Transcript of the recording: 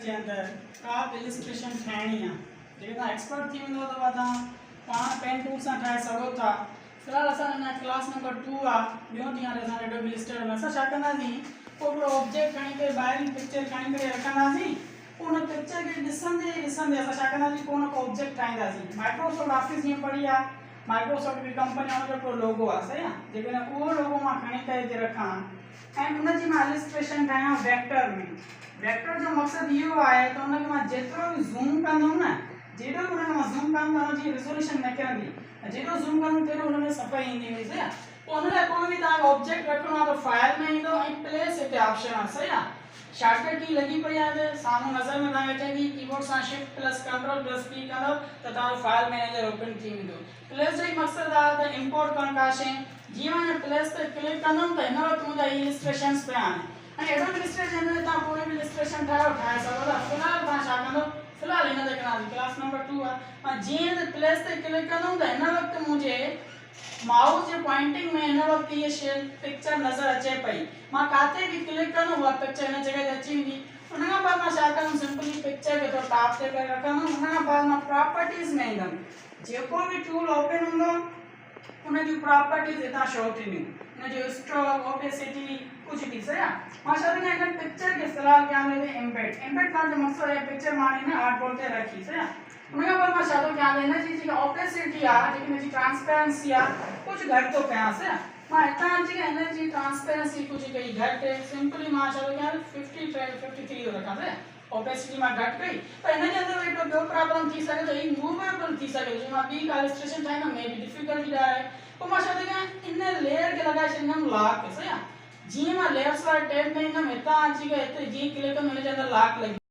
जे अंदर का इलस्ट्रेशन ठाहिणी आहे जेके तव्हां एक्सपर्ट थी वेंदो त तव्हां पाण पेन टूल सां ठाहे सघो था। फ़िलहाल असां हिन क्लास नंबर 2 आहे ॿियों ॾींहुं हाणे असां एडोबी इलस्ट्रेटर में असां छा कंदासीं हिकिड़ो ऑब्जेक्ट खणी करे ॿाहिरीं पिक्चर खणी करे रखंदासीं पोइ हुन पिक्चर खे ॾिसंदे ॾिसंदे असां छा कंदासीं को न को ऑब्जेक्ट ठाहींदासीं। माइक्रोसॉफ्ट ऑफिस जीअं पढ़ी आहे माइक्रोसॉफ्ट जी कंपनी जो हिकिड़ो लोगो आहे सही आहे जेकॾहिं उहो लोगो मां खणी करे हिते रखां ऐं हुनजी मां इलस्ट्रेशन ठाहियां वेक्टर में। वेक्टर जो मक़सदु इहो आहे त हुनखे मां जेतिरो बि ज़ूम कंदुमि न जेॾो बि हुनखे मां ज़ूम कंदुमि हुनजी रिज़ोल्यूशन न किरंदी जेॾो ज़ूम कंदुमि तेॾो हुन में सफ़ाई ईंदी वेंदी सही आहे। पोइ हुन लाइ कोई बि तव्हांखे ऑब्जेक्ट रखिणो आहे त फाइल में ईंदो ऐं प्लेस हिते ऑप्शन आहे सही आहे। शॉर्टकट की लॻी पई आहे त साम्हूं नज़र में तव्हांखे अचे थी कीबोर्ड सां shift plus control plus P कंदव त तव्हांजो फाइल मैनेजर ओपन थी वेंदो। प्लेस जो ई मक़सदु आहे त इंपोर्ट करणु का शइ जीअं मां प्लेस ते क्लिक कंदुमि त हिन वक़्तु मुंहिंजा ई इलस्ट्रेशन्स पिया आहिनि ऐं एडोबी इलस्ट्रेशन में तव्हां कोई बि इलस्ट्रेशन ठाहे सघो था। फ़िलहाल तव्हां छा कंदो फ़िलहाल हिन ते कंदासीं क्लास नंबर 2 आहे मां जीअं त प्लेस ते क्लिक कंदुमि त हिन वक़्तु मुंहिंजे माउस जे पॉइंटिंग में हिन वक़्तु ये शइ पिक्चर नज़र अचे पई मां काथे बि क्लिक कंदुमि उहा पिक्चर हिन जॻह ते अची वेंदी। उन खां बाद मां छा कंदुमि सिंपली पिक्चर खे थोरो टॉप ते करे रखंदुमि उन खां बाद मां प्रॉपर्टीज़ में ईंदुमि जेको बि टूल ओपन हूंदो उन जी प्रॉपर्टीज़ हितां शो थींदियूं उन जो स्ट्रोक ओपेसिटी कुछ भी सही आहे। मां छा थी कयां पिक्चर खे फ़िलहाल कयां थो एम्बेड एम्बेड करण जो मक़सदु आहे पिक्चर मां हिन आर्टबोर्ड ते रखी सही आहे। उन खां बाद मां छा थो कयां हिन जी जेका ओपेसिटी आहे जेकी हिन जी ट्रांसपेरेंसी आहे कुझु घटि थो कयां सही आहे। मां हितां अची करे हिन जी ट्रांसपेरेंसी कुझु कई घटि सिंपली मां छा थो कयां 53 थो रखां सही आहे। ओपेसिटी मां घटि कई पर हिन जे अंदरि हिकिड़ो ॿियो प्रॉब्लम थी सघे थो हीउ मूवेबल थी सघे थो मां ॿी का इलस्ट्रेशन ठाहींदुमि मे बी डिफिकल्टी आहे पोइ मां छा थो कयां इन लेयर खे लॻाए छॾींदुमि लॉक सही आहे। जीअं मां लेयर्स वारे टैब में ईंदुमि हितां अची करे हिते जीअं क्लिक कंदुमि हिन जे अंदरि लॉक लॻी